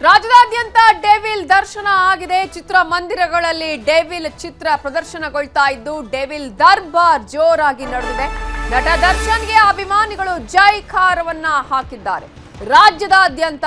ರಾಜ್ಯದಾದ್ಯಂತ ಡೆವಿಲ್ ದರ್ಶನ ಆಗಿದೆ. ಚಿತ್ರಮಂದಿರಗಳಲ್ಲಿ ಡೆವಿಲ್ ಚಿತ್ರ ಪ್ರದರ್ಶನಗೊಳ್ತಾ ಇದ್ದು ಡೆವಿಲ್ ದರ್ಬಾರ್ ಜೋರಾಗಿ ನಡೆದಿದೆ. ನಟ ದರ್ಶನ್ಗೆ ಅಭಿಮಾನಿಗಳು ಜೈಕಾರವನ್ನ ಹಾಕಿದ್ದಾರೆ. ರಾಜ್ಯದಾದ್ಯಂತ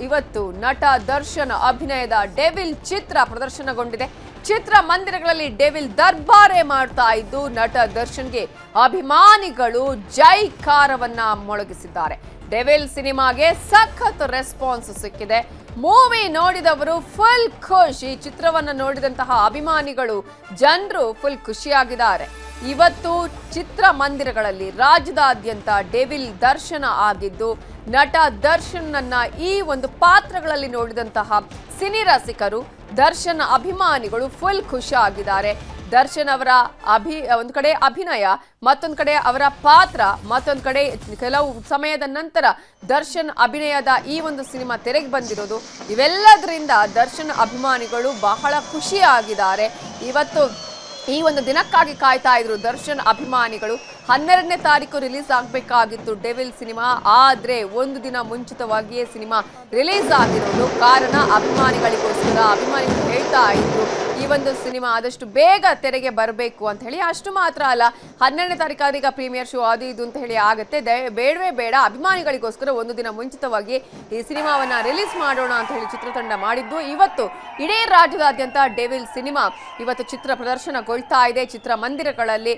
ಇವತ್ತು ನಟ ದರ್ಶನ್ ಅಭಿನಯದ ಡೆವಿಲ್ ಚಿತ್ರ ಪ್ರದರ್ಶನಗೊಂಡಿದೆ. ಚಿತ್ರಮಂದಿರಗಳಲ್ಲಿ ಡೆವಿಲ್ ದರ್ಬಾರೇ ಮಾಡ್ತಾ ಇದ್ದು ನಟ ದರ್ಶನ್ಗೆ ಅಭಿಮಾನಿಗಳು ಜೈಕಾರವನ್ನ ಮೊಳಗಿಸಿದ್ದಾರೆ. ಡೆವಿಲ್ ಸಿನಿಮಾಗೆ ಸಖತ್ ರೆಸ್ಪಾನ್ಸ್ ಸಿಕ್ಕಿದೆ. ಮೂವಿ ನೋಡಿದವರು ಫುಲ್ ಖುಷ್. ಈ ಚಿತ್ರವನ್ನು ನೋಡಿದಂತಹ ಅಭಿಮಾನಿಗಳು ಜನರು ಫುಲ್ ಖುಷಿಯಾಗಿದ್ದಾರೆ. ಇವತ್ತು ಚಿತ್ರಮಂದಿರಗಳಲ್ಲಿ ರಾಜ್ಯದಾದ್ಯಂತ ಡೆವಿಲ್ ದರ್ಶನ ಆಗಿದ್ದು ನಟ ದರ್ಶನ್ನನ್ನ ಈ ಒಂದು ಪಾತ್ರಗಳಲ್ಲಿ ನೋಡಿದಂತಹ ಸಿನಿ ರಸಿಕರು, ದರ್ಶನ್ ಅಭಿಮಾನಿಗಳು ಫುಲ್ ಖುಷಿಯಾಗಿದ್ದಾರೆ. ದರ್ಶನ್ ಅವರ ಒಂದು ಕಡೆ ಅಭಿನಯ, ಮತ್ತೊಂದು ಕಡೆ ಅವರ ಪಾತ್ರ, ಮತ್ತೊಂದು ಕಡೆ ಕೆಲವು ಸಮಯದ ನಂತರ ದರ್ಶನ್ ಅಭಿನಯದ ಈ ಒಂದು ಸಿನಿಮಾ ತೆರೆಗೆ ಬಂದಿರೋದು, ಇವೆಲ್ಲದರಿಂದ ದರ್ಶನ್ ಅಭಿಮಾನಿಗಳು ಬಹಳ ಖುಷಿಯಾಗಿದ್ದಾರೆ. ಇವತ್ತು ಈ ಒಂದು ದಿನಕ್ಕಾಗಿ ಕಾಯ್ತಾ ಇದ್ರು ದರ್ಶನ್ ಅಭಿಮಾನಿಗಳು. 12ನೇ ತಾರೀಕು ರಿಲೀಸ್ ಆಗಬೇಕಾಗಿತ್ತು ಡೆವಿಲ್ ಸಿನಿಮಾ, ಆದ್ರೆ ಒಂದು ದಿನ ಮುಂಚಿತವಾಗಿಯೇ ಸಿನಿಮಾ ರಿಲೀಸ್ ಆಗಿರೋದು. ಕಾರಣ ಅಭಿಮಾನಿಗಳು ಹೇಳ್ತಾ ಇದ್ರು ಈ ಒಂದು ಸಿನಿಮಾ ಆದಷ್ಟು ಬೇಗ ತೆರೆಗೆ ಬರಬೇಕು ಅಂತ ಹೇಳಿ. ಅಷ್ಟು ಮಾತ್ರ ಅಲ್ಲ, 12ನೇ ತಾರೀಕಾಗ ಪ್ರೀಮಿಯರ್ ಶೋ ಅದು ಇದು ಅಂತ ಹೇಳಿ ಆಗುತ್ತೆ, ಬೇಡವೇ ಬೇಡ, ಅಭಿಮಾನಿಗಳಿಗೋಸ್ಕರ ಒಂದು ದಿನ ಮುಂಚಿತವಾಗಿ ಈ ಸಿನಿಮಾವನ್ನ ರಿಲೀಸ್ ಮಾಡೋಣ ಅಂತ ಹೇಳಿ ಚಿತ್ರತಂಡ ಮಾಡಿದ್ದು. ಇವತ್ತು ಇಡೀ ರಾಜ್ಯದಾದ್ಯಂತ ಡೆವಿಲ್ ಸಿನಿಮಾ ಇವತ್ತು ಚಿತ್ರ ಪ್ರದರ್ಶನಗೊಳ್ತಾ ಇದೆ. ಚಿತ್ರಮಂದಿರಗಳಲ್ಲಿ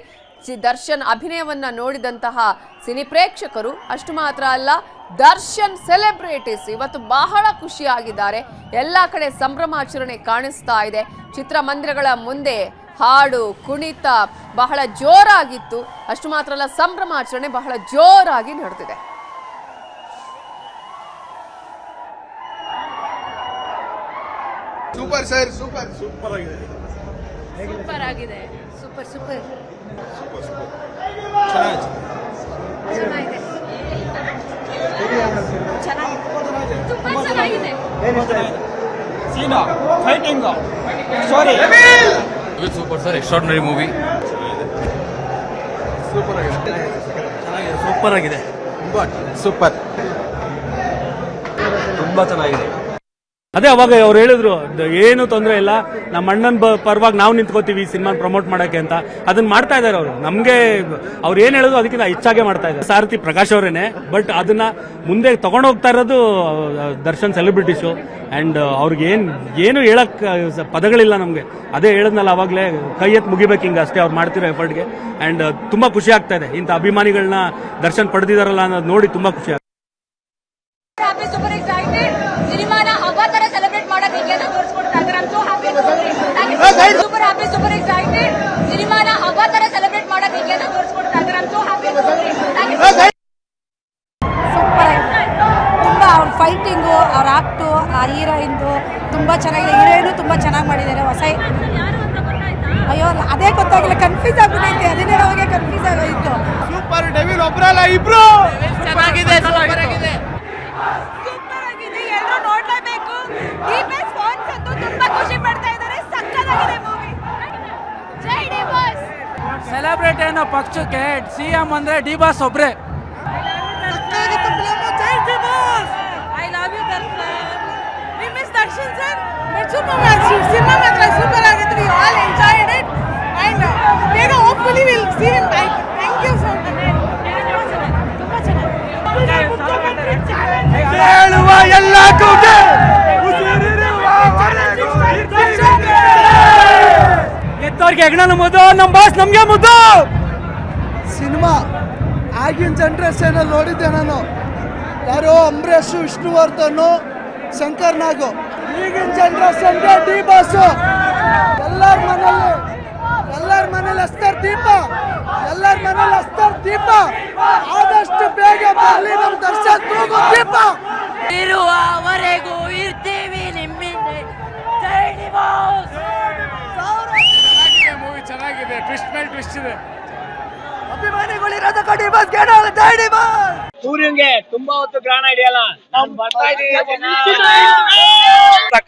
ದರ್ಶನ್ ಅಭಿನಯವನ್ನ ನೋಡಿದಂತಹ ಸಿನಿ ಪ್ರೇಕ್ಷಕರು, ಅಷ್ಟು ಮಾತ್ರ ಅಲ್ಲ, ದರ್ಶನ್ ಸೆಲೆಬ್ರಿಟೀಸ್ ಇವತ್ತು ಬಹಳ ಖುಷಿಯಾಗಿದ್ದಾರೆ. ಎಲ್ಲ ಕಡೆ ಸಂಭ್ರಮಾಚರಣೆ ಕಾಣಿಸ್ತಾ ಇದೆ. ಚಿತ್ರಮಂದಿರಗಳ ಮುಂದೆ ಹಾಡು ಕುಣಿತ ಬಹಳ ಜೋರಾಗಿತ್ತು. ಅಷ್ಟು ಮಾತ್ರ ಅಲ್ಲ, ಸಂಭ್ರಮಾಚರಣೆ ಬಹಳ ಜೋರಾಗಿ ನಡೆದಿದೆ. ಸೂಪರ್ ಸರ್, ಸೂಪರ್ ಸೂಪರ್ ಆಗಿದೆ, ಸೂಪರ್ ಆಗಿದೆ, ಸೂಪರ್ ಸೂಪರ್ ಸೂಪರ್ ಸೂಪರ್ ಚೆನ್ನಾಗಿದೆ, ತುಂಬಾ ಚೆನ್ನಾಗಿದೆ. ಸೀನಾ fighting story super sir, extraordinary movie, super ಆಗಿದೆ, ಚೆನ್ನಾಗಿದೆ, ಸೂಪರ್ ಆಗಿದೆ, ಸೂಪರ್, ತುಂಬಾ ಚೆನ್ನಾಗಿದೆ. ಅದೇ ಅವಾಗ ಅವ್ರು ಹೇಳಿದ್ರು ಏನು ತೊಂದರೆ ಇಲ್ಲ, ನಮ್ಮ ಅಣ್ಣನ ಪರವಾಗಿ ನಾವು ನಿಂತ್ಕೋತೀವಿ ಈ ಸಿನಿಮಾ ಪ್ರಮೋಟ್ ಮಾಡಕ್ಕೆ ಅಂತ. ಅದನ್ನ ಮಾಡ್ತಾ ಇದಾರೆ ಅವರು. ನಮ್ಗೆ ಅವ್ರು ಏನ್ ಹೇಳಿದ್ರು ಅದಕ್ಕಿಂತ ಹೆಚ್ಚಾಗೆ ಮಾಡ್ತಾ ಇದ್ದಾರೆ. ಸಾರಥಿ ಪ್ರಕಾಶ್ ಅವರೇನೆ, ಬಟ್ ಅದನ್ನ ಮುಂದೆ ತಗೊಂಡು ಹೋಗ್ತಾ ಇರೋದು ದರ್ಶನ್ ಸೆಲೆಬ್ರಿಟೀಸು. ಅಂಡ್ ಅವ್ರಿಗೆ ಏನು ಹೇಳಕ್ ಪದಗಳಿಲ್ಲ ನಮ್ಗೆ. ಅದೇ ಹೇಳದ್ನಲ್ಲ ಅವಾಗ್ಲೇ, ಕೈ ಎತ್ ಮುಗಿಬೇಕು ಹಿಂಗ ಅಷ್ಟೇ ಅವ್ರು ಮಾಡ್ತಿರೋ ಎಫರ್ಟ್ಗೆ. ಅಂಡ್ ತುಂಬಾ ಖುಷಿ ಆಗ್ತಾ ಇದೆ. ಇಂಥ ಅಭಿಮಾನಿಗಳನ್ನ ದರ್ಶನ್ ಪಡೆದಿದಾರಲ್ಲ ಅನ್ನೋದು ನೋಡಿ ತುಂಬಾ ಖುಷಿ ಆಗ್ತದೆ. ಸಿನಿಮಾನ ಹಬ್ಬ ತರ ಸೆಲೆಬ್ರೇಟ್ ಮಾಡೋದಕ್ಕೆ ತೋರಿಸ್ಕೊಡ್ತಾ ಇದ್ದಾರೆ. Super happy, super excited. ಸಿನಿಮಾನ ಹಬ್ಬ ತರ ಸೆಲೆಬ್ರೇಟ್ ಮಾಡೋದಕ್ಕೆ ತೋರಿಸ್ಕೊಡ್ತಾ ಇದ್ದಾರೆ. ತುಂಬಾ ಅವ್ರ ಫೈಟಿಂಗು, ಅವ್ರ ಆಕ್ಟು, ಆ ಹೀರೋಯಿನ್ದು ತುಂಬಾ ಚೆನ್ನಾಗಿದೆ. ಹೀರೋಯಿನು ತುಂಬಾ ಚೆನ್ನಾಗಿ ಮಾಡಿದ್ದಾರೆ. ಹೊಸ ಅಯ್ಯೋ ಅದೇ ಗೊತ್ತಾಗಿಲ್ಲ, ಕನ್ಫ್ಯೂಸ್ ಆಗ್ಬಿಟ್ಟೈತೆ. ಅದನ್ನೇ ನಮಗೆ ಕನ್ಫ್ಯೂಸ್ ಆಗೋಯ್ತು. ಸೂಪರ್. ಡೆವಿಲ್ ಒಬ್ರಲ್ಲ ಇಬ್ರು. ಚೆನ್ನಾಗಿದೆ, ಸೂಪರ್ ಆಗಿದೆ, ಸೂಪರ್ ಆಗಿದೆ. ಎಲ್ಲರೂ ನೋಡ್ಲೇಬೇಕು. ಡಿಬಾಸ್ ಫಾನ್ಸ್ ಅಂತೂ ತುಂಬಾ ಖುಷಿ ಪಡ್ತಾ ಇದ್ದಾರೆ. ಸಕ್ಕತ್ತಾಗಿದೆ ಮೂವಿ. ಜೈ ಡಿಬಾಸ್. ಸೆಲೆಬ್ರಿಟಿ ಅನ್ನೋ ಪಕ್ಷಕ್ಕೆ ಸಿಎಂ ಅಂದ್ರೆ ಡಿಬಾಸ್ ಒಬ್ರೆ. I love you Darshan. We miss Darshan sir. Super match. Cinema ಮಾತ್ರ ಸೂಪರ್ ಆಗಿತ್ತು. We all enjoyed it and ಬೇಗ hopefully will see him back. Thank you so much. ತುಂಬಾ ಚೆನ್ನಾಗಿದೆ. ಹೇಳುವ ಎಲ್ಲ ಕೂಗೆ ಎತ್ತೋರ್ಗೆ ಹೆಗ್ಣ ಮುದ್ದು, ನಮ್ಮ ಬಾಸ್ ನಮ್ಗೆ ಮುದ್ದು. ಸಿನಿಮಾ ಆಗಿನ ಜನ್ರೇಷನ್ ನೋಡಿದ್ದೆ ನಾನು. ಯಾರೋ ಅಂಬರೀಷ್, ವಿಷ್ಣುವರ್ಧನ್, ಶಂಕರ್ ನಾಗು. ಈಗಿನ ಜನ್ರೇಷನ್ಗೆ ಡಿ ಬಾಸು. ಎಲ್ಲರ ಮನೇಲಿ ಹಚ್ತಾರೆ ದೀಪ. ಎಲ್ಲರ ಮನೇಲಿ ಹಚ್ತಾರೆ ದೀಪ. ಆದಷ್ಟು ಬೇಗ ಬರಲಿ ನಮ್ಮ ದರ್ಶನ್ ತೂಗು ದೀಪ. ಇರುವವರೆಗೂ ಇರ್ತೀವಿ ನಿಮ್ಮಿಂದ. ಜೈ ಡಿಬಾಸ್. ಮೂವಿ ಚೆನ್ನಾಗಿದೆ, ಟ್ವಿಸ್ಟ್ ಮೇಲೆ ಟ್ವಿಸ್ಟ್ ಇದೆ. ಅಭಿಮಾನಿಗಳಿರೋದಕ್ಕೆ ಡಿ ಬಾಸ್ ಗೆಡೋಲ್ಲ. ಜೈ ಡಿ ಬಾಸ್. ಸೂರ್ಯಂಗೆ ತುಂಬಾ ಹೊತ್ತು ಗ್ರಹಣ ಹಿಡಿಯಲ್ಲ. ನಾನು ಬರ್ತಾ ಇದ್ದೀನಿ.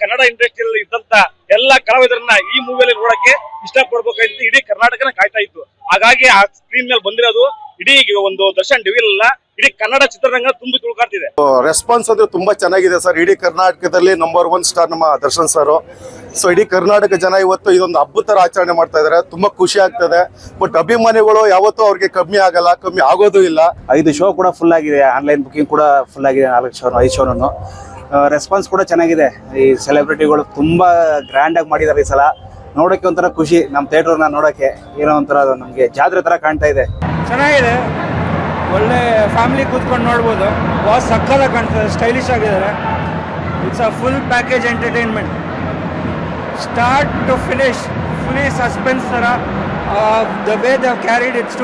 ಕನ್ನಡ ಇಂಡಸ್ಟ್ರಿಯಲ್ಲಿ ಇದ್ದಂತ ಎಲ್ಲ ಕಲಾವಿದರನ್ನ ಈ ಮೂವಿಯಲ್ಲಿ ನೋಡಕ್ಕೆ ಇಷ್ಟಪಡ್ಬೇಕಂತ ಇಡೀ ಕರ್ನಾಟಕನ ಕಾಯ್ತಾ ಇತ್ತು. ಹಾಗಾಗಿ ಆ ಸ್ಕ್ರೀನ್ ಮೇಲೆ ಬಂದಿರೋದು ಇಡೀ ಒಂದು ದರ್ಶನ್ ಡೆವಿಲ್ ಅಲ್ಲ, ಇಡೀ ಕನ್ನಡ ಚಿತ್ರರಂಗ ತುಂಬಿ ತುಳ್ಕಾಡ್ತಿದೆ. ರೆಸ್ಪಾನ್ಸ್ ಅಂದ್ರೆ ತುಂಬಾ ಚೆನ್ನಾಗಿದೆ ಸರ್. ಇಡೀ ಕರ್ನಾಟಕದಲ್ಲಿ ನಂಬರ್ 1 ಸ್ಟಾರ್ ನಮ್ಮ ದರ್ಶನ್ ಸರ್. ಸೊ ಇಡೀ ಕರ್ನಾಟಕ ಜನ ಇವತ್ತು ಇದೊಂದು ಹಬ್ಬದ ತರ ಆಚರಣೆ ಮಾಡ್ತಾ ಇದಾರೆ. ತುಂಬಾ ಖುಷಿ ಆಗ್ತದೆ. ಬಟ್ ಅಭಿಮಾನಿಗಳು ಯಾವತ್ತೂ ಅವ್ರಿಗೆ ಕಮ್ಮಿ ಆಗಲ್ಲ, ಕಮ್ಮಿ ಆಗೋದು ಇಲ್ಲ. 5 ಶೋ ಕೂಡ ಫುಲ್ ಆಗಿದೆ, ಆನ್ಲೈನ್ ಬುಕಿಂಗ್ ಕೂಡ ಫುಲ್ ಆಗಿದೆ. 5 ಶೋನು ರೆಸ್ಪಾನ್ಸ್ ಕೂಡ ಚೆನ್ನಾಗಿದೆ. ಈ ಸೆಲೆಬ್ರಿಟಿಗಳು ತುಂಬಾ ಗ್ರ್ಯಾಂಡ್ ಆಗಿ ಮಾಡಿದ್ದಾರೆ ಈ ಸಲ. ನೋಡೋಕೆ ಒಂಥರ ಖುಷಿ, ನಮ್ಮ ಥಿಯೇಟರ್ನ ನೋಡೋಕೆ ಏನೋ ಒಂಥರ ನಮಗೆ ಜಾತ್ರೆ ತರ ಕಾಣ್ತಾ ಇದೆ. ಚೆನ್ನಾಗಿದೆ, ಒಳ್ಳೆ ಫ್ಯಾಮಿಲಿ ಕೂತ್ಕೊಂಡು ನೋಡ್ಬೋದು. ವಾಸ್ ಸಕ್ಕತ್ತಾಗಿ ಕಾಣ್ತದೆ, ಸ್ಟೈಲಿಶ್ ಆಗಿದ್ದಾರೆ. It's a full package entertainment, start to finish, fully suspense ಥರ. The way they have carried it's